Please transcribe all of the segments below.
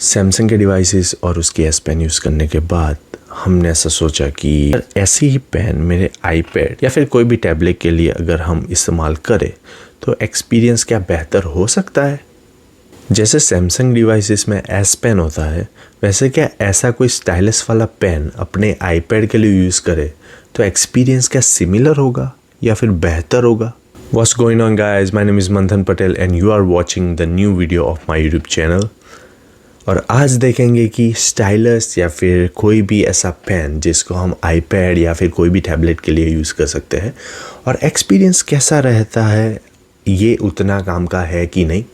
Samsung के devices और उसकी एस पेन यूज़ करने के बाद हमने ऐसा सोचा कि ऐसी ही पेन मेरे आईपैड या फिर कोई भी टैबलेट के लिए अगर हम इस्तेमाल करें तो एक्सपीरियंस क्या बेहतर हो सकता है। जैसे सैमसंग डिवाइसेस में एस पेन होता है, वैसे क्या ऐसा कोई स्टाइलस वाला पेन अपने आईपैड के लिए यूज़ करे तो एक्सपीरियंस क्या सिमिलर होगा या फिर बेहतर होगा। What's going on guys, my name is Manthan Patel and you are watching the new video of my YouTube channel। और आज देखेंगे कि स्टाइलस या फिर कोई भी ऐसा पेन जिसको हम आईपैड या फिर कोई भी टैबलेट के लिए यूज़ कर सकते हैं और एक्सपीरियंस कैसा रहता है, ये उतना काम का है कि नहीं,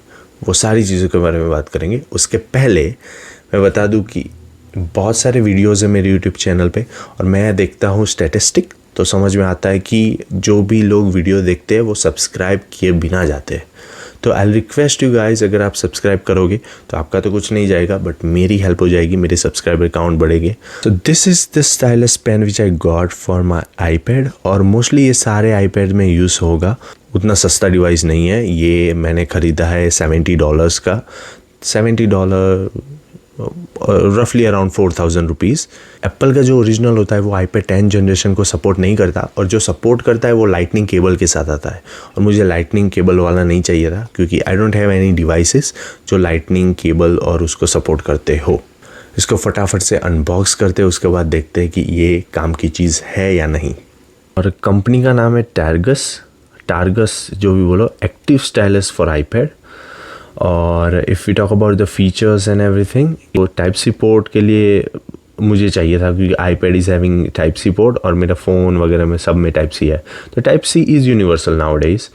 वो सारी चीज़ों के बारे में बात करेंगे। उसके पहले मैं बता दूं कि बहुत सारे वीडियोस हैं मेरे यूट्यूब चैनल पे और मैं देखता हूँ स्टैटिस्टिक, तो समझ में आता है कि जो भी लोग वीडियो देखते हैं वो सब्सक्राइब किए बिना जाते हैं। तो आई रिक्वेस्ट यू गाइस, अगर आप सब्सक्राइब करोगे तो आपका तो कुछ नहीं जाएगा बट मेरी हेल्प हो जाएगी, मेरे सब्सक्राइबर काउंट बढ़ेंगे। तो this is the stylus pen which I got for my iPad और मोस्टली ये सारे आईपैड में यूज़ होगा। उतना सस्ता डिवाइस नहीं है, ये मैंने ख़रीदा है $70 का, $70 रफली अराउंड 4000 रुपीज़। एप्पल का जो ओरिजिनल होता है वो आईपैड 10 जनरेशन को सपोर्ट नहीं करता और जो सपोर्ट करता है वो लाइटनिंग केबल के साथ आता है और मुझे लाइटनिंग केबल वाला नहीं चाहिए था क्योंकि I don't have any devices जो लाइटनिंग केबल और उसको सपोर्ट करते हो। इसको फटाफट से अनबॉक्स करते हैं, उसके बाद देखते हैं कि ये काम की चीज़ है या नहीं। और कंपनी का नाम है टारगस जो भी बोलो, एक्टिव स्टाइलस फॉर आईपैड। और if we talk about the features and everything, वो टाइप सी पोर्ट के लिए मुझे चाहिए था क्योंकि iPad is having type C port और मेरा फ़ोन वगैरह में सब में टाइप सी है, तो type C is universal nowadays.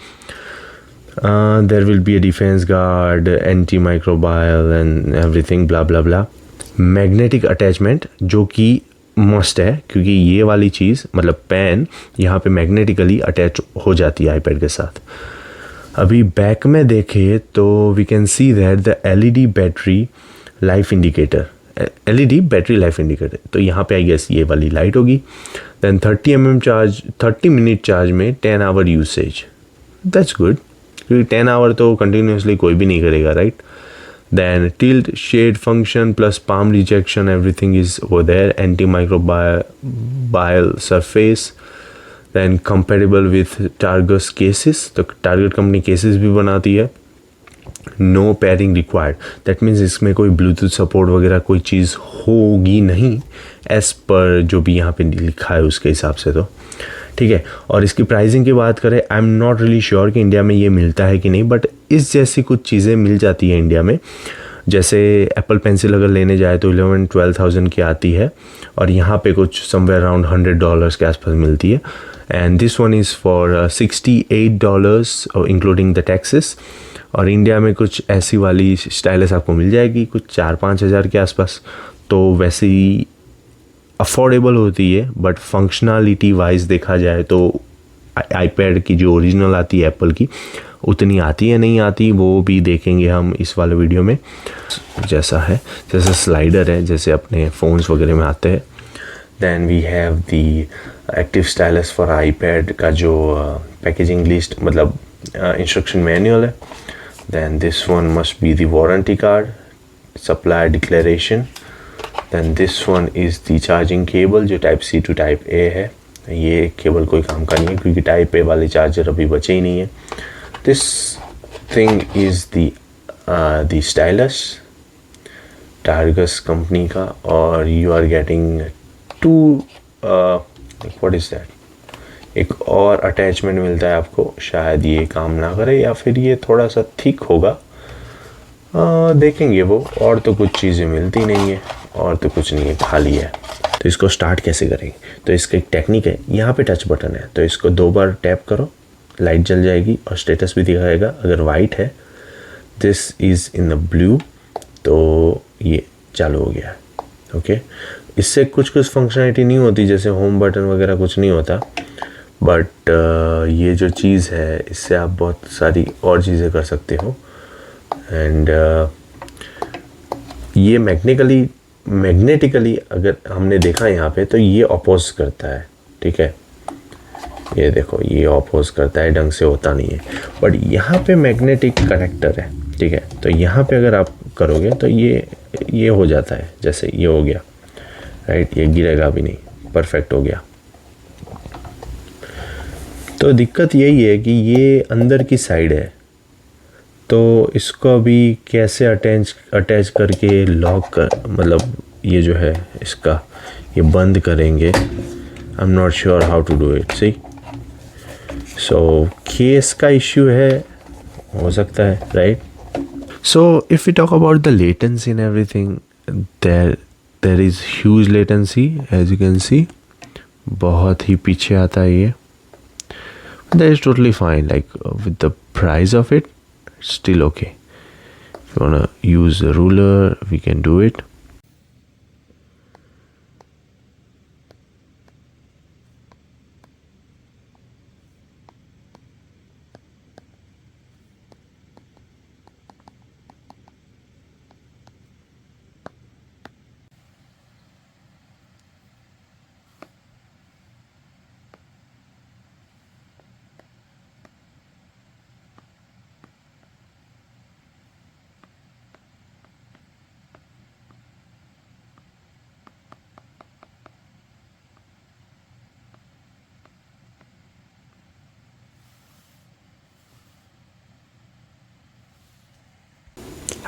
There will be a defence guard, anti microbial and everything blah blah blah. Magnetic attachment जो कि मस्ट है क्योंकि ये वाली चीज़ मतलब पेन यहाँ पे मैग्नेटिकली अटैच हो जाती है आईपैड के साथ। अभी बैक में देखें तो we can see that the LED battery life indicator, LED battery life indicator, तो यहाँ पे आई गेस ये वाली लाइट होगी। देन 30 मिनट चार्ज में 10 आवर यूसेज, दैट्स गुड क्योंकि 10 आवर तो कंटिन्यूसली कोई भी नहीं करेगा, right. Then tilt shade function plus palm rejection, everything is over there. Anti microbial surface, then compatible with Targus cases, तो टारगेट कंपनी केसेस भी बनाती है। No pairing required, that means इसमें कोई ब्लूटूथ सपोर्ट वगैरह कोई चीज़ होगी नहीं एज पर जो भी यहाँ पे लिखा है उसके हिसाब से, तो ठीक है। और इसकी प्राइसिंग की बात करें, आई एम नॉट रियली श्योर कि इंडिया में ये मिलता है कि नहीं, बट इस जैसी कुछ चीज़ें मिल जाती है इंडिया में। जैसे एप्पल पेंसिल अगर लेने जाए तो 11-12,000 की आती है और यहाँ पे कुछ समवेयर अराउंड $100 के आसपास मिलती है। And this one is for $68 including the taxes. और इंडिया में कुछ ऐसी वाली स्टाइलस आपको मिल जाएगी कुछ 4-5 हज़ार के आसपास, तो वैसे ही अफोर्डेबल होती है। बट फंक्शनलिटी वाइज देखा जाए तो आईपैड की जो ओरिजिनल आती है एप्पल की उतनी आती है नहीं आती, वो भी देखेंगे हम इस वाले वीडियो में। जैसा है, जैसे स्लाइडर है जैसे अपने फ़ोन्स वगैरह में आते हैं। Then we have the active stylus for iPad का जो पैकेजिंग लिस्ट मतलब इंस्ट्रक्शन मैनुअल है। Then this one must be the warranty card, supply declaration. Then this one is the charging cable जो type C to type A है। ये cable कोई काम का नहीं है क्योंकि टाइप ए वाले चार्जर अभी बचे ही नहीं है। This thing is the stylus Targus company का और you are getting to what is that, एक और अटैचमेंट मिलता है आपको, शायद ये काम ना करे या फिर ये थोड़ा सा थिक होगा, देखेंगे वो। और तो कुछ चीज़ें मिलती नहीं है और तो कुछ नहीं है, खाली है। तो इसको स्टार्ट कैसे करेंगे, तो इसका एक टेक्निक है, यहाँ पे टच बटन है तो इसको 2 बार टैप करो, लाइट जल जाएगी और स्टेटस भी दिखाएगा। अगर वाइट है, this is in the blue, तो ये चालू हो गया, ओके। इससे कुछ फंक्शनलिटी नहीं होती जैसे होम बटन वगैरह कुछ नहीं होता, बट ये जो चीज़ है इससे आप बहुत सारी और चीज़ें कर सकते हो। एंड ये मैग्नेटिकली अगर हमने देखा यहाँ पे तो ये अपोज करता है, ठीक है। ये देखो ये अपोज करता है, ढंग से होता नहीं है, बट यहाँ पे मैग्नेटिक कनेक्टर है, ठीक है। तो यहाँ पे अगर आप करोगे तो ये ये हो जाता है, जैसे ये हो गया, राइट, ये गिरेगा भी नहीं, परफेक्ट हो गया। तो दिक्कत यही है कि ये अंदर की साइड है, तो इसको अभी कैसे अटैच करके लॉक कर, मतलब ये जो है इसका ये बंद करेंगे। I am not sure how to do it. See, so case का इश्यू है, हो सकता है, right. So if we talk about the latency and everything, there is huge latency as you can see, बहुत ही पीछे आता है ये। That is totally fine, like with the price of it, still okay. If you wanna use a ruler, we can do it.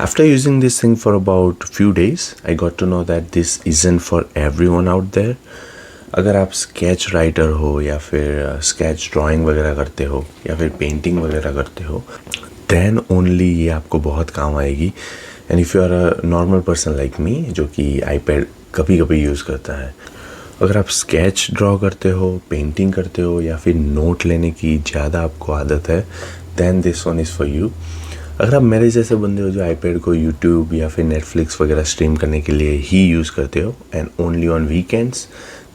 After using this thing for about few days, I got to know that this isn't for everyone out there. अगर आप sketch writer हो या फिर sketch drawing वगैरह करते हो या फिर पेंटिंग वगैरह करते हो, देन ओनली ये आपको बहुत काम आएगी। And if you are a normal person like me जो कि आईपैड कभी कभी यूज़ करता है, अगर आप स्केच ड्रॉ करते हो, पेंटिंग करते हो या फिर नोट लेने की ज़्यादा आपको आदत है, then this one is for you. अगर आप मेरे जैसे बंदे हो जो आईपैड को यूट्यूब या फिर नेटफ्लिक्स वगैरह स्ट्रीम करने के लिए ही यूज़ करते हो and only on weekends,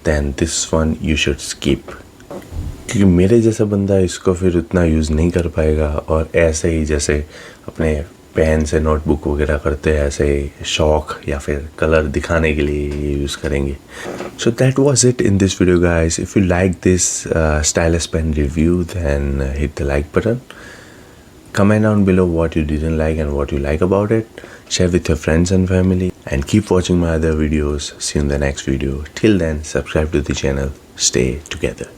then this one you should skip. क्योंकि मेरे जैसा बंदा इसको फिर उतना यूज़ नहीं कर पाएगा और ऐसे ही जैसे अपने पेन से नोटबुक वगैरह करते हैं, ऐसे शौक या फिर कलर दिखाने के लिए ये यूज़ करेंगे। So that was it in this video guys. If you like this stylus pen review, then hit the like button. Comment down below what you didn't like and what you like about it. Share with your friends and family and keep watching my other videos. See you in the next video. Till then, subscribe to the channel. Stay together.